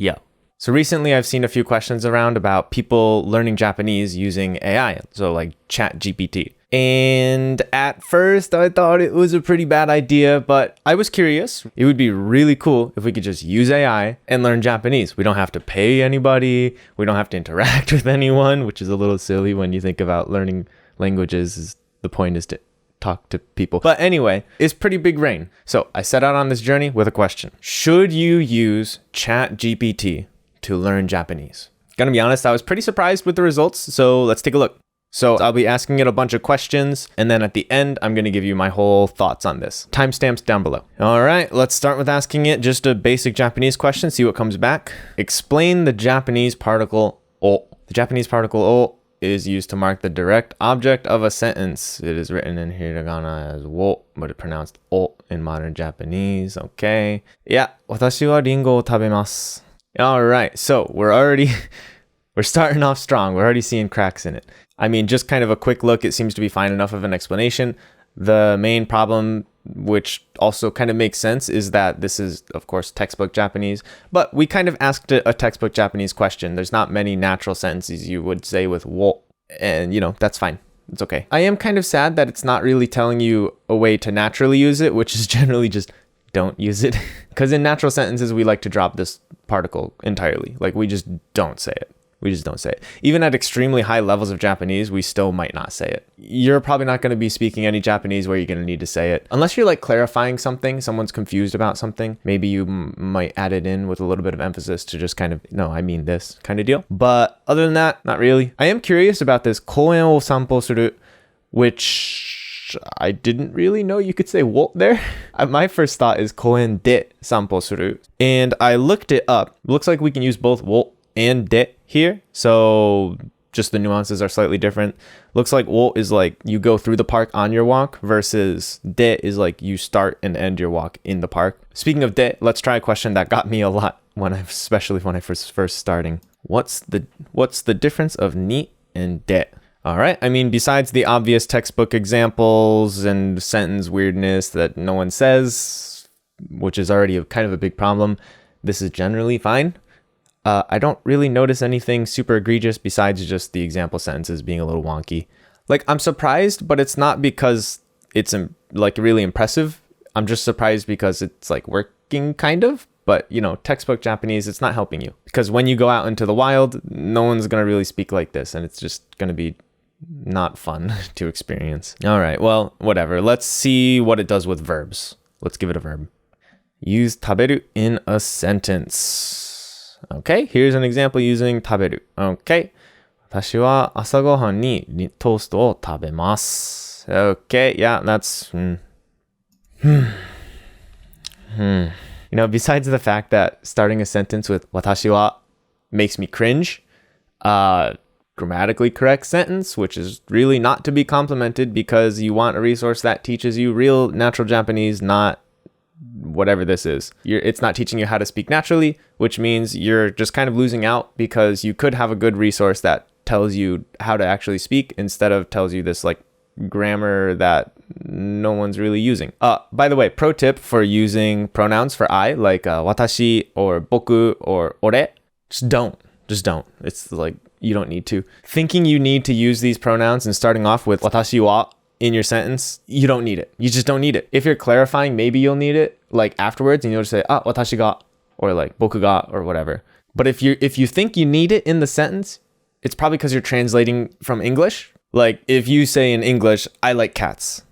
Yo. So recently I've seen a few questions around about people learning Japanese using AI, so like ChatGPT. And at first I thought it was a pretty bad idea, but I was curious. It would be really cool if we could just use AI and learn Japanese. We don't have to pay anybody. We don't have to interact with anyone, which is a little silly when you think about learning languages. The point is to talk to people. But anyway, it's pretty big brain. So I set out on this journey with a question. Should you use ChatGPT to learn Japanese? Gonna be honest, I was pretty surprised with the results, so let's take a look. So I'll be asking it a bunch of questions, and then at the end, I'm gonna give you my whole thoughts on this. Timestamps down below. All right, let's start with asking it just a basic Japanese question, see what comes back. Explain the Japanese particle o. The Japanese particle o is used to mark the direct object of a sentence. It is written in hiragana as wo, but it's pronounced o in modern Japanese. Okay. Yeah, watashi wa ringo o tabemasu. All right, so we're starting off strong. We're already seeing cracks in it. I mean, just kind of a quick look, it seems to be fine enough of an explanation. The main problem, which also kind of makes sense, is that this is, of course, textbook Japanese, but we kind of asked a textbook Japanese question. There's not many natural sentences you would say with wo, and that's fine. It's okay. I am kind of sad that it's not really telling you a way to naturally use it, which is generally just don't use it. Because in natural sentences, we like to drop this particle entirely. Like, we just don't say it. We just don't say it. Even at extremely high levels of Japanese, we still might not say it. You're probably not going to be speaking any Japanese where you're going to need to say it. Unless you're like clarifying something, someone's confused about something. Maybe you might add it in with a little bit of emphasis to just kind of, no, I mean this kind of deal. But other than that, not really. I am curious about this koen o sanpo suru, which I didn't really know you could say wo there. My first thought is koen de sanpo suru. And I looked it up. Looks like we can use both wo and de here, so just the nuances are slightly different. Looks like wo is like you go through the park on your walk, versus de is like you start and end your walk in the park. Speaking of de, let's try a question that got me a lot especially when I first starting. What's the difference of ni and de? All right, I mean, besides the obvious textbook examples and sentence weirdness that no one says, which is already kind of a big problem, this is generally fine. I don't really notice anything super egregious besides just the example sentences being a little wonky. Like, I'm surprised, but it's not because it's like really impressive. I'm just surprised because it's like working kind of, but textbook Japanese, it's not helping you, because when you go out into the wild, no one's going to really speak like this, and it's just going to be not fun to experience. All right, well, whatever. Let's see what it does with verbs. Let's give it a verb. Use taberu in a sentence. Okay, here's an example using taberu. Okay. 私は朝ごはんにトーストを食べます. Okay, yeah, that's... besides the fact that starting a sentence with 私は makes me cringe, grammatically correct sentence, which is really not to be complimented because you want a resource that teaches you real natural Japanese, not whatever this is. It's not teaching you how to speak naturally, which means you're just kind of losing out, because you could have a good resource that tells you how to actually speak instead of tells you this like grammar that no one's really using. By the way, pro tip for using pronouns for I, like watashi or boku or ore, just don't. It's like, you don't need to. Thinking you need to use these pronouns and starting off with watashi wa in your sentence, you don't need it. You just don't need it. If you're clarifying, maybe you'll need it like afterwards, and you'll just say watashi ga, or like boku ga, or whatever. But if you think you need it in the sentence, it's probably because you're translating from English. Like, if you say in English, I like cats.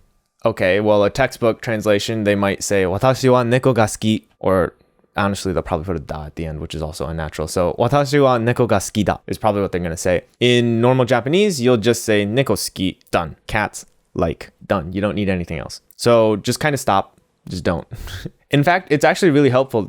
Okay, well, a textbook translation, they might say watashi wa neko ga suki, or honestly, they'll probably put a da at the end, which is also unnatural. So watashi wa neko ga suki da is probably what they're going to say. In normal Japanese, you'll just say neko suki, done. Cats, like, done. You don't need anything else. So just kind of stop. Just don't. In fact, it's actually really helpful.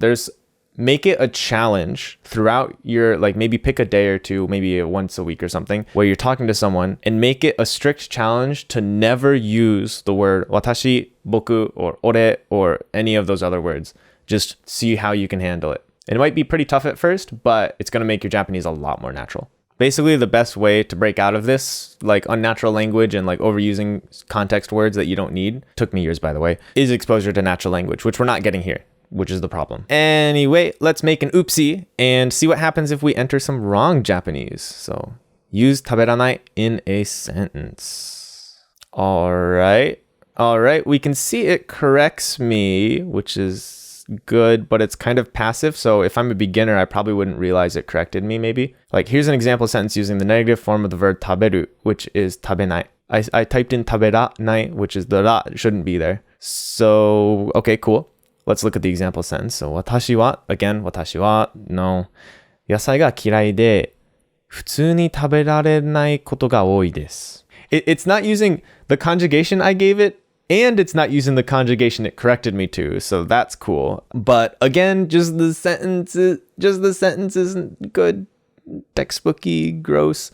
Make it a challenge throughout your, like, maybe pick a day or two, maybe once a week or something, where you're talking to someone, and make it a strict challenge to never use the word watashi, boku, or ore, or any of those other words. Just see how you can handle it. It might be pretty tough at first, but it's going to make your Japanese a lot more natural. Basically, the best way to break out of this, like unnatural language and like overusing context words that you don't need, took me years, by the way, is exposure to natural language, which we're not getting here. which is the problem. Anyway, let's make an oopsie and see what happens if we enter some wrong Japanese. So use 食べらない in a sentence. All right, we can see it corrects me, which is good, but it's kind of passive. So if I'm a beginner, I probably wouldn't realize it corrected me maybe. Like here's an example sentence using the negative form of the verb 食べる, which is 食べない. I typed in 食べらない, which is the ra, it shouldn't be there. So, okay, cool. Let's look at the example sentence. So 私は, again, 私は の野菜が嫌いで普通に食べられないことが多いです. It's not using the conjugation I gave it, and it's not using the conjugation it corrected me to, so that's cool. But again, just the sentence isn't good, textbooky, gross.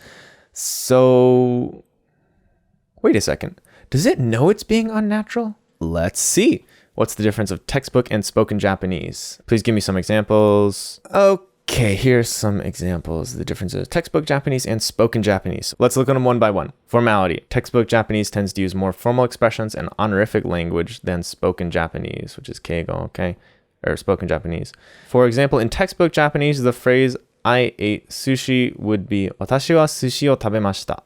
So, wait a second. Does it know it's being unnatural? Let's see. What's the difference of textbook and spoken Japanese? Please give me some examples. Okay, here's some examples. The differences of textbook Japanese and spoken Japanese. Let's look at them one by one. Formality. Textbook Japanese tends to use more formal expressions and honorific language than spoken Japanese, which is keigo, okay? Or spoken Japanese. For example, in textbook Japanese, the phrase I ate sushi would be 私は寿司を食べました.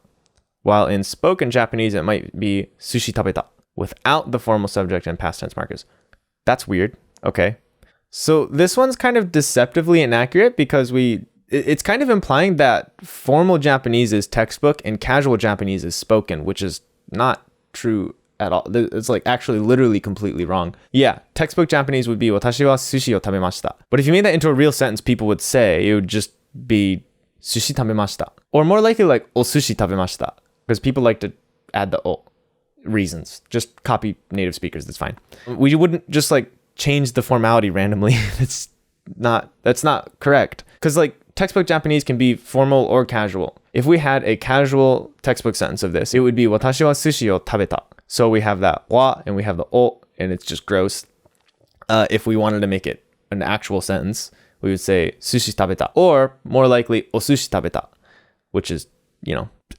While in spoken Japanese, it might be 寿司食べた without the formal subject and past tense markers. That's weird. Okay. So this one's kind of deceptively inaccurate because it's kind of implying that formal Japanese is textbook and casual Japanese is spoken, which is not true at all. It's like actually literally completely wrong. Yeah, textbook Japanese would be 私は寿司を食べました. But if you made that into a real sentence, people would say it would just be 寿司食べました. Or more likely like お寿司食べました. Because people like to add the o reasons. Just copy native speakers, that's fine. We wouldn't just like change the formality randomly. that's not correct. Because like textbook Japanese can be formal or casual. If we had a casual textbook sentence of this, it would be 私は寿司を食べた. So we have that wa and we have the o, and it's just gross. If we wanted to make it an actual sentence, we would say 寿司食べた, or more likely お寿司食べた, which is,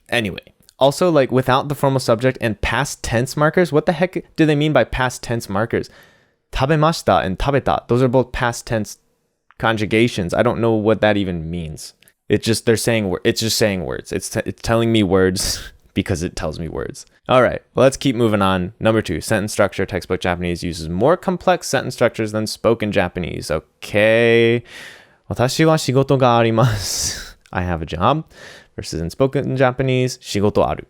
anyway. Also, like without the formal subject and past tense markers, what the heck do they mean by past tense markers? 食べました and 食べた, those are both past tense conjugations. I don't know what that even means. It's just saying words. It's telling me words because it tells me words. All right, well, let's keep moving on. Number 2, sentence structure. Textbook Japanese uses more complex sentence structures than spoken Japanese. Okay. 私は仕事があります. I have a job. Versus in spoken Japanese, 仕事ある.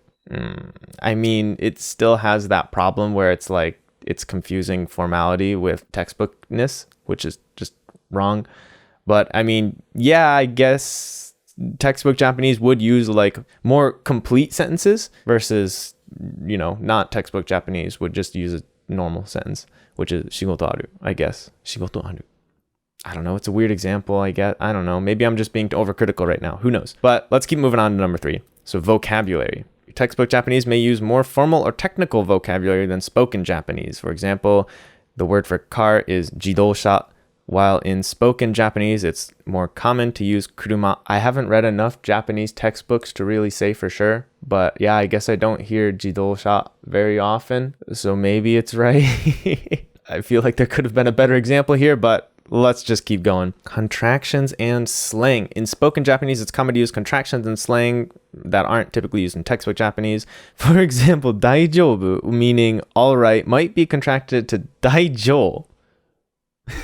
I mean, it still has that problem where it's like, it's confusing formality with textbookness, which is just wrong. But I mean, yeah, I guess textbook Japanese would use like more complete sentences versus, not textbook Japanese would just use a normal sentence, which is 仕事ある, I guess. 仕事ある. I don't know. It's a weird example, I guess. I don't know. Maybe I'm just being overcritical right now. Who knows? But let's keep moving on to number 3. So vocabulary. Textbook Japanese may use more formal or technical vocabulary than spoken Japanese. For example, the word for car is jidosha, while in spoken Japanese, it's more common to use kuruma. I haven't read enough Japanese textbooks to really say for sure, but yeah, I guess I don't hear jidosha very often, so maybe it's right. I feel like there could have been a better example here, but let's just keep going. Contractions and slang. In spoken Japanese, it's common to use contractions and slang that aren't typically used in textbook Japanese. For example, 大丈夫, meaning all right, might be contracted to 大丈夫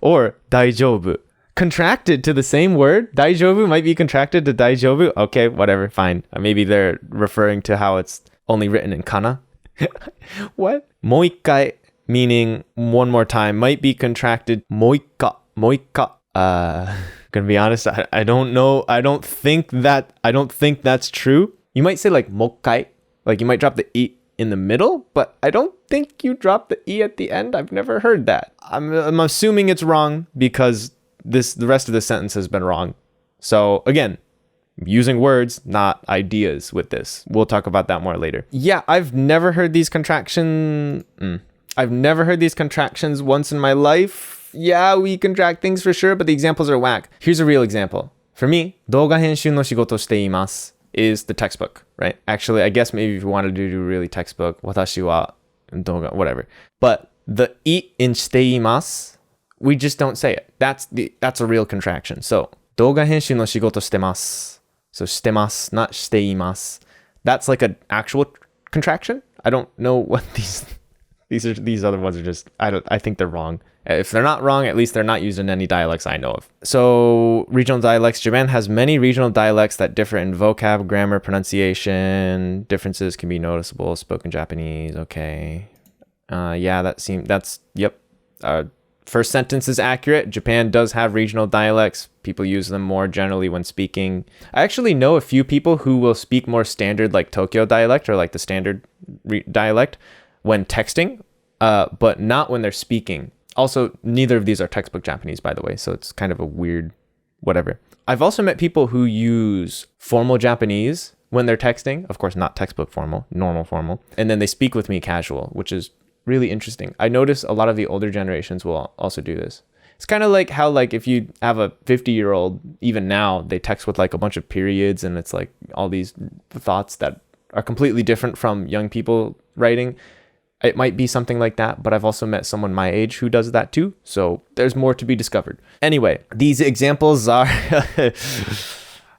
or 大丈夫. Contracted to the same word. 大丈夫 might be contracted to 大丈夫. Okay, whatever, fine. Maybe they're referring to how it's only written in kana. What? もう一回 meaning one more time, might be contracted もう一回. Gonna be honest, I don't know. I don't think that's true. You might say like もう一回, like you might drop the e in the middle, but I don't think you drop the e at the end. I've never heard that. I'm assuming it's wrong because the rest of the sentence has been wrong. So again, using words, not ideas with this. We'll talk about that more later. Yeah, I've never heard these contractions once in my life. Yeah, we contract things for sure, but the examples are whack. Here's a real example. For me, 動画編集の仕事しています is the textbook, right? Actually, I guess maybe if you wanted to do really textbook, 私は動画, whatever. But the い in しています we just don't say it. That's a real contraction. So 動画編集の仕事してます. So してます, not しています. That's like an actual contraction. I don't know what these other ones are just, I think they're wrong. If they're not wrong, at least they're not used in any dialects I know of. So regional dialects. Japan has many regional dialects that differ in vocab, grammar, pronunciation. Differences can be noticeable. Spoken Japanese. Okay. Yep. First sentence is accurate. Japan does have regional dialects. People use them more generally when speaking. I actually know a few people who will speak more standard like Tokyo dialect or like the standard dialect when texting, but not when they're speaking. Also, neither of these are textbook Japanese, by the way, so it's kind of a weird whatever. I've also met people who use formal Japanese when they're texting. Of course, not textbook formal, normal formal. And then they speak with me casual, which is really interesting. I notice a lot of the older generations will also do this. It's kind of like how, like, if you have a 50-year-old, even now, they text with like a bunch of periods and it's like all these thoughts that are completely different from young people writing. It might be something like that, but I've also met someone my age who does that too. So there's more to be discovered. Anyway, these examples are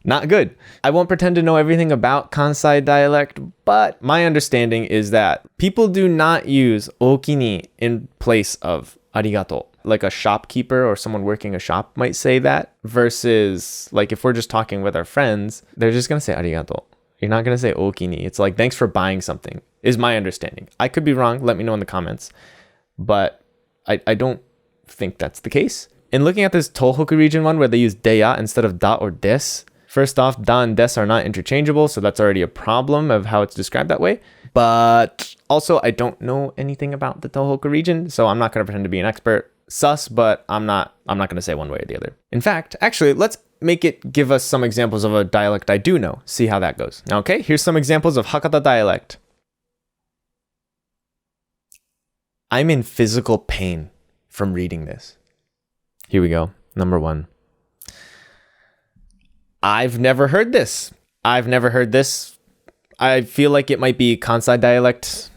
not good. I won't pretend to know everything about Kansai dialect, but my understanding is that people do not use okini in place of arigato. Like a shopkeeper or someone working a shop might say that, versus like if we're just talking with our friends, they're just going to say arigato. You're not going to say okini. It's like, thanks for buying something, is my understanding. I could be wrong. Let me know in the comments. But I don't think that's the case. In looking at this Tohoku region one where they use deya instead of da or des, first off, da and des are not interchangeable, so that's already a problem of how it's described that way. But also, I don't know anything about the Tohoku region, so I'm not going to pretend to be an expert. Sus, but I'm not going to say one way or the other. In fact, actually, let's give us some examples of a dialect I do know. See how that goes. Okay, here's some examples of Hakata dialect. I'm in physical pain from reading this. Here we go. Number 1. I've never heard this. I feel like it might be Kansai dialect,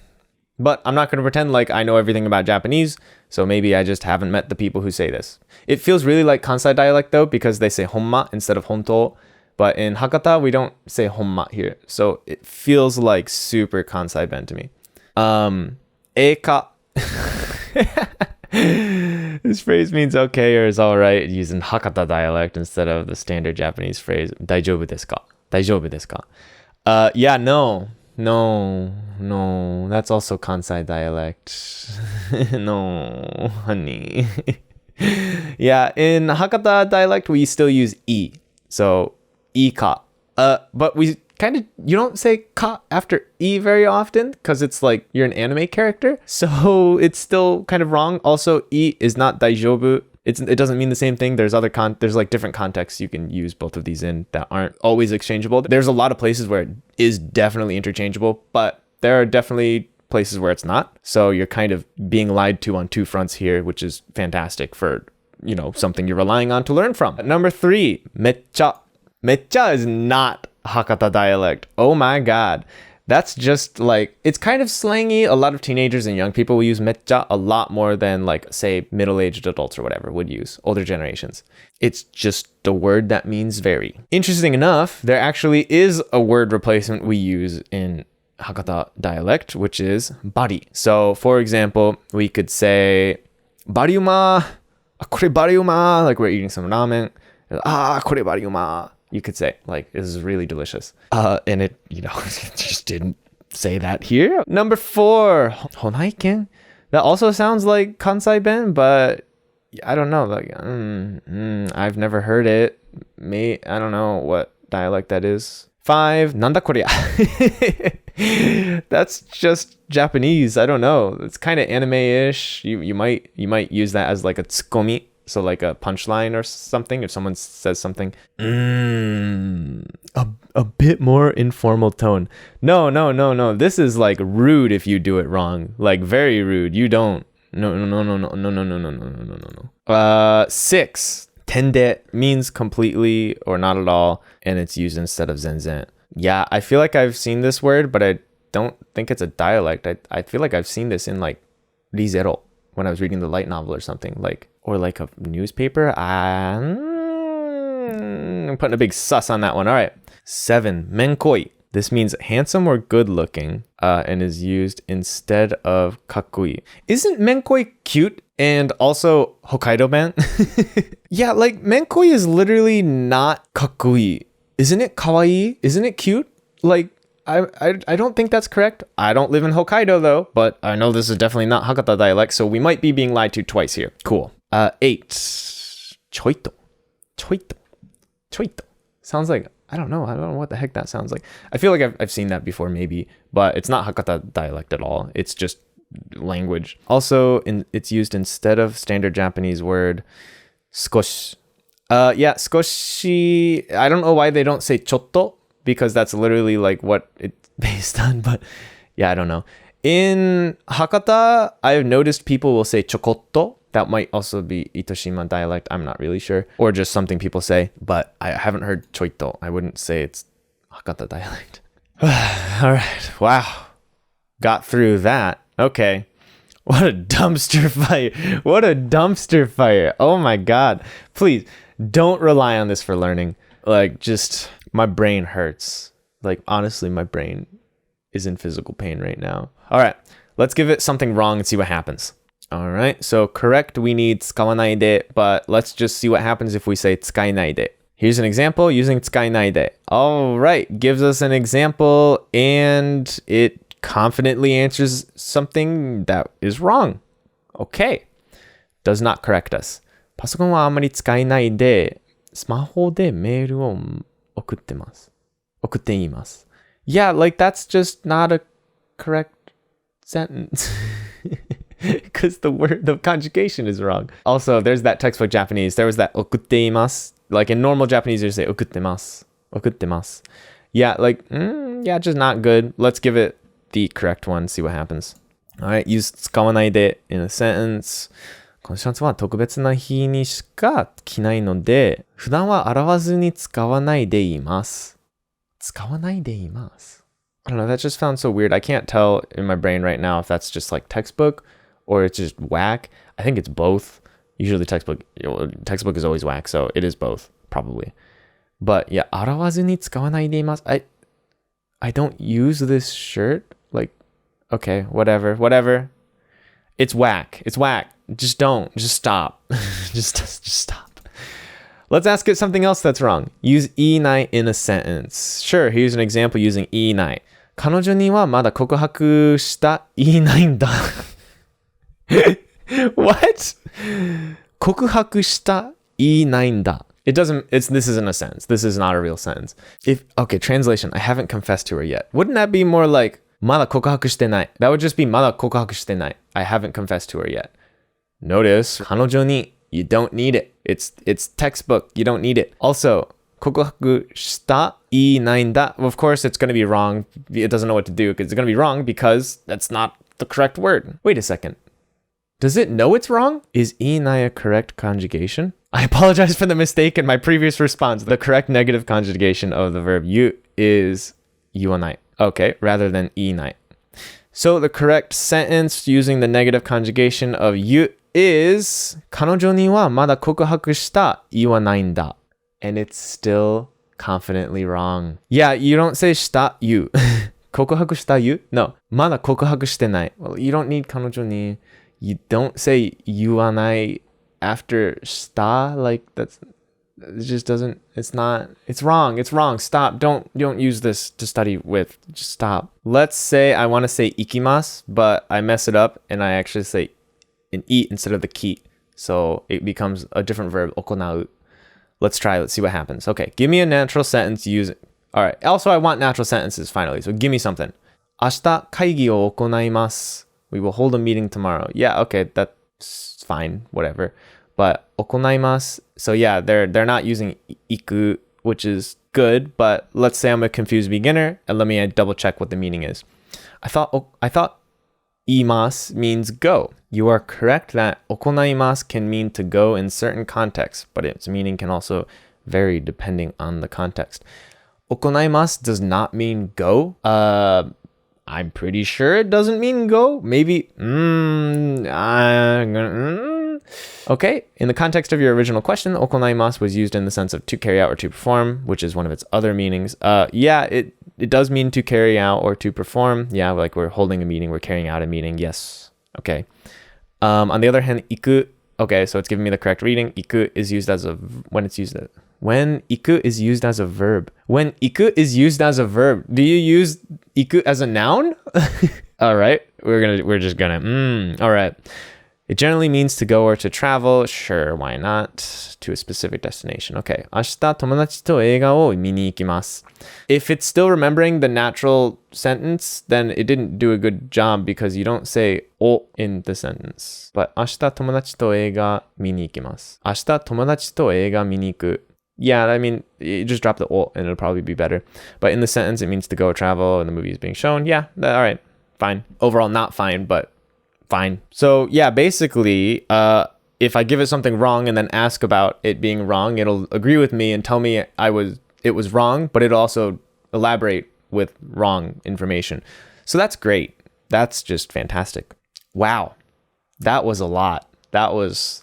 but I'm not going to pretend like I know everything about Japanese, so maybe I just haven't met the people who say this. It feels really like Kansai dialect though, because they say honma instead of honto, but in Hakata, we don't say honma here, so it feels like super Kansai ben to me. Eka. This phrase means okay or is alright, used in Hakata dialect instead of the standard Japanese phrase, daijoubu desu ka? Daijoubu desu ka? No, that's also Kansai dialect. No, honey. Yeah, in Hakata dialect, we still use i. So, ika. But you don't say ka after i very often because it's like you're an anime character. So it's still kind of wrong. Also, i is not daijoubu. It doesn't mean the same thing. There's like different contexts you can use both of these in that aren't always exchangeable. There's a lot of places where it is definitely interchangeable, but there are definitely places where it's not. So you're kind of being lied to on two fronts here, which is fantastic for, something you're relying on to learn from. Number 3, meccha. Meccha is not Hakata dialect. Oh my god. That's just like, it's kind of slangy. A lot of teenagers and young people will use meccha a lot more than like, say, middle-aged adults or whatever would use, older generations. It's just a word that means very. Interesting enough, there actually is a word replacement we use in Hakata dialect, which is bari. So, for example, we could say, bariuma, kore bariuma, like we're eating some ramen. Kore bariuma. You could say, like, this is really delicious. And it, it just didn't say that here. Number 4, honaiken. That also sounds like Kansai ben, but I don't know. Like, I've never heard it. I don't know what dialect that is. 5, nanda korea. That's just Japanese. I don't know. It's kind of anime-ish. You might use that as like a tsukomi. So like a punchline or something, if someone says something, a bit more informal tone. No. This is like rude if you do it wrong. Like very rude. You don't. No. 6, tende means completely or not at all, and it's used instead of zenzen. Yeah, I feel like I've seen this word, but I don't think it's a dialect. I feel like I've seen this in like rizero. when I was reading the light novel or something, like, or like a newspaper. I'm putting a big sus on that one. All right. 7, menkoi. This means handsome or good looking, and is used instead of kakui. Isn't menkoi cute and also Hokkaido man? Yeah, like menkoi is literally not kakui. Isn't it kawaii? Isn't it cute? Like, I don't think that's correct. I don't live in Hokkaido though, but I know this is definitely not Hakata dialect, so we might be being lied to twice here. Cool. 8, choito. Choito. Choito. Sounds like, I don't know what the heck that sounds like. I feel like I've seen that before maybe, but it's not Hakata dialect at all. It's just language. Also, it's used instead of standard Japanese word skoshi. Yeah, skoshi. I don't know why they don't say chotto, because that's literally like what it's based on, but yeah, I don't know. In Hakata, I've noticed people will say chokotto. That might also be Itoshima dialect. I'm not really sure. Or just something people say, but I haven't heard choito. I wouldn't say it's Hakata dialect. All right. Wow. Got through that. Okay. What a dumpster fire. What a dumpster fire. Oh my God. Please don't rely on this for learning. Like, just, my brain hurts. Like, honestly, my brain is in physical pain right now. All right. Let's give it something wrong and see what happens. All right, so correct, we need 使わないで, but let's just see what happens if we say 使えないで. Here's an example using 使えないで. All right, gives us an example and it confidently answers something that is wrong. Okay, does not correct us. パソコンはあまり使えないで、スマホでメールを送ってます。送っています. Yeah, like that's just not a correct sentence. Because the conjugation is wrong. Also, there's that textbook Japanese. There was that okutteimasu. Like in normal Japanese, you say okuttemasu. Okuttemasu. Yeah, like, yeah, just not good. Let's give it the correct one, see what happens. All right, use 使わないで in a sentence. このシャツは特別な日にしか着ないので、普段は洗わずに使わないでいます。使わないでいます。I don't know, that just sounds so weird. I can't tell in my brain right now if that's just like textbook or it's just whack. I think it's both. Usually textbook is always whack, so it is both, probably. But yeah, 洗わずに使わないでいます. I don't use this shirt. Like, okay, whatever. It's whack. It's whack. Just don't. Just stop. just stop. Let's ask it something else that's wrong. Use いない in a sentence. Sure, here's an example using いない. 彼女にはまだ告白したいないんだ. What? 告白したいないんだ. This isn't a sentence. This is not a real sentence. Okay, translation. I haven't confessed to her yet. Wouldn't that be more like まだ告白してない? That would just be まだ告白してない. I haven't confessed to her yet. Notice 彼女に you don't need it. It's textbook. You don't need it. Also, 告白したいないんだ. Well, of course, it's going to be wrong. It doesn't know what to do because it's going to be wrong because that's not the correct word. Wait a second. Does it know it's wrong? Is いない a correct conjugation? I apologize for the mistake in my previous response. The correct negative conjugation of the verb 言う is 言わない. Okay, rather than いない. So the correct sentence using the negative conjugation of 言う is 彼女にはまだ告白した言わないんだ. And it's still confidently wrong. Yeah, you don't say した言う. 告白した言う? No, まだ告白してない. Well, you don't need 彼女に. You don't say 言わない after した. Like it just doesn't, it's wrong. Stop. Don't use this to study with. Just stop. Let's say I want to say 行きます, but I mess it up and I actually say an eat instead of the ki. So it becomes a different verb, 行う. Let's try. Let's see what happens. Okay, give me a natural sentence. Use it. All right. Also, I want natural sentences finally. So give me something. 明日会議を行います. We will hold a meeting tomorrow. Yeah, okay, that's fine, whatever. But 行います. So yeah, they're not using 行く, which is good, but let's say I'm a confused beginner and let me double check what the meaning is. I thought 言います means go. You are correct that 行います can mean to go in certain contexts, but its meaning can also vary depending on the context. 行います does not mean go. I'm pretty sure it doesn't mean go. Maybe. Okay. In the context of your original question, okonaimasu was used in the sense of to carry out or to perform, which is one of its other meanings. Yeah, it does mean to carry out or to perform. Yeah, like we're holding a meeting, we're carrying out a meeting. Yes. Okay. On the other hand, iku. Okay, so it's giving me the correct reading. Iku is used as a when iku is used as a verb. When iku is used as a verb, do you use iku as a noun? All right, we're just gonna. All right. It generally means to go or to travel. Sure, why not? To a specific destination. Okay. 明日友達と映画を見に行きます. If it's still remembering the natural sentence, then it didn't do a good job because you don't say o in the sentence. But 明日友達と映画見に行きます. 明日友達と映画見に行く. Yeah, I mean, you just drop the o and it'll probably be better. But in the sentence, it means to go or travel and the movie is being shown. Yeah, all right, fine. Overall, not fine, but fine. So yeah, basically, if I give it something wrong and then ask about it being wrong, it'll agree with me and tell me it was wrong, but it'll also elaborate with wrong information. So that's great. That's just fantastic. Wow. That was a lot. That was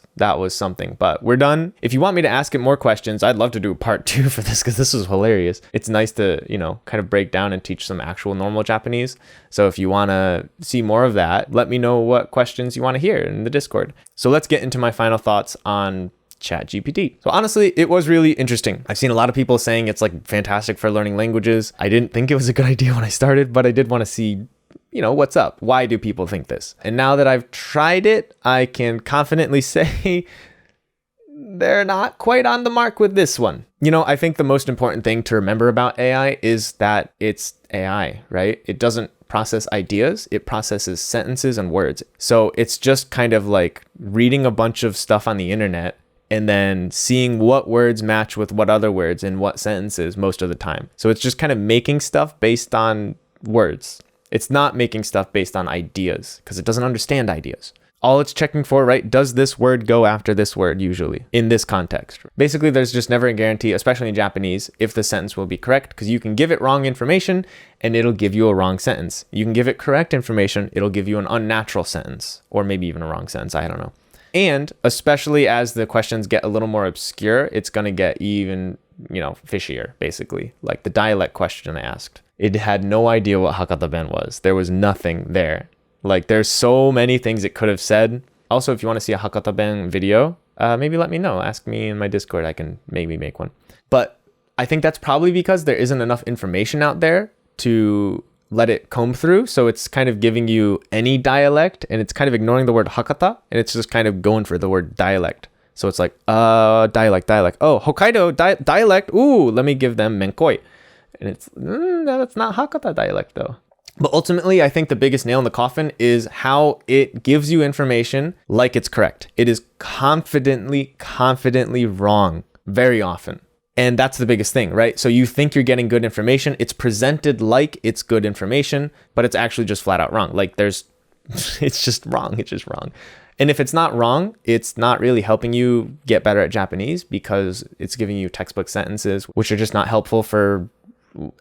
something, but we're done. If you want me to ask it more questions, I'd love to do part 2 for this because this was hilarious. It's nice to, kind of break down and teach some actual normal Japanese. So if you want to see more of that, let me know what questions you want to hear in the Discord. So let's get into my final thoughts on ChatGPT. So honestly, it was really interesting. I've seen a lot of people saying it's like fantastic for learning languages. I didn't think it was a good idea when I started, but I did want to see what's up? Why do people think this? And now that I've tried it, I can confidently say they're not quite on the mark with this one. I think the most important thing to remember about AI is that it's AI, right? It doesn't process ideas, it processes sentences and words. So it's just kind of like reading a bunch of stuff on the internet and then seeing what words match with what other words in what sentences most of the time. So it's just kind of making stuff based on words. It's not making stuff based on ideas because it doesn't understand ideas. All it's checking for, right? Does this word go after this word usually in this context? Basically, there's just never a guarantee, especially in Japanese, if the sentence will be correct because you can give it wrong information and it'll give you a wrong sentence. You can give it correct information, it'll give you an unnatural sentence or maybe even a wrong sentence. I don't know. And especially as the questions get a little more obscure, it's going to get even, fishier, basically. Like the dialect question I asked. It had no idea what Hakata Ben was. There was nothing there. Like there's so many things it could have said. Also, if you want to see a Hakata Ben video, maybe let me know. Ask me in my Discord. I can maybe make one. But I think that's probably because there isn't enough information out there to let it comb through. So it's kind of giving you any dialect and it's kind of ignoring the word Hakata and it's just kind of going for the word dialect. So it's like, dialect. Oh, Hokkaido dialect. Ooh, let me give them menkoi. And it's, that's not Hakata dialect though. But ultimately, I think the biggest nail in the coffin is how it gives you information like it's correct. It is confidently wrong very often. And that's the biggest thing, right? So you think you're getting good information. It's presented like it's good information, but it's actually just flat out wrong. Like it's just wrong. It's just wrong. And if it's not wrong, it's not really helping you get better at Japanese because it's giving you textbook sentences, which are just not helpful for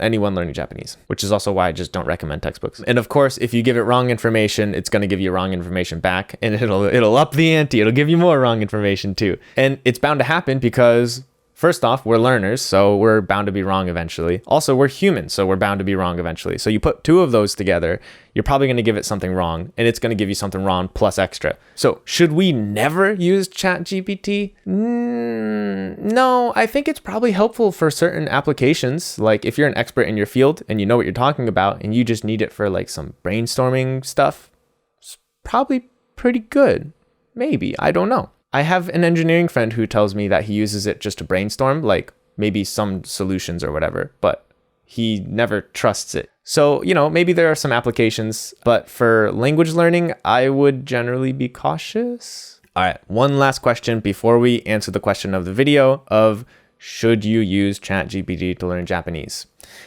anyone learning Japanese, which is also why I just don't recommend textbooks. And of course, if you give it wrong information, it's going to give you wrong information back and it'll up the ante. It'll give you more wrong information too. And it's bound to happen because first off, we're learners, so we're bound to be wrong eventually. Also, we're humans, so we're bound to be wrong eventually. So you put two of those together, you're probably going to give it something wrong, and it's going to give you something wrong plus extra. So should we never use ChatGPT? No, I think it's probably helpful for certain applications. Like if you're an expert in your field and you know what you're talking about and you just need it for like some brainstorming stuff, it's probably pretty good. Maybe, I don't know. I have an engineering friend who tells me that he uses it just to brainstorm, like maybe some solutions or whatever, but he never trusts it. So, maybe there are some applications, but for language learning, I would generally be cautious. All right, one last question before we answer the question of the video of should you use ChatGPT to learn Japanese?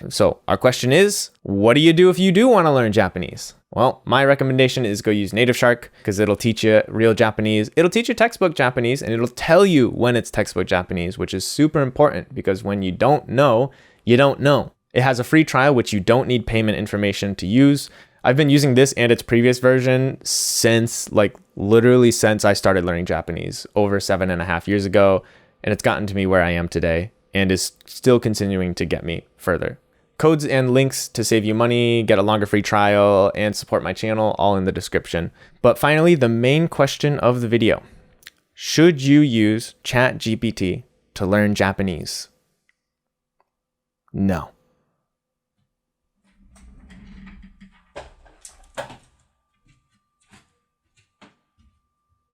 So our question is, what do you do if you do want to learn Japanese? Well, my recommendation is go use Native Shark because it'll teach you real Japanese. It'll teach you textbook Japanese and it'll tell you when it's textbook Japanese, which is super important because when you don't know, you don't know. It has a free trial, which you don't need payment information to use. I've been using this and its previous version literally since I started learning Japanese over 7.5 years ago. And it's gotten to me where I am today and is still continuing to get me further. Codes and links to save you money, get a longer free trial, and support my channel, all in the description. But finally, the main question of the video. Should you use ChatGPT to learn Japanese? No.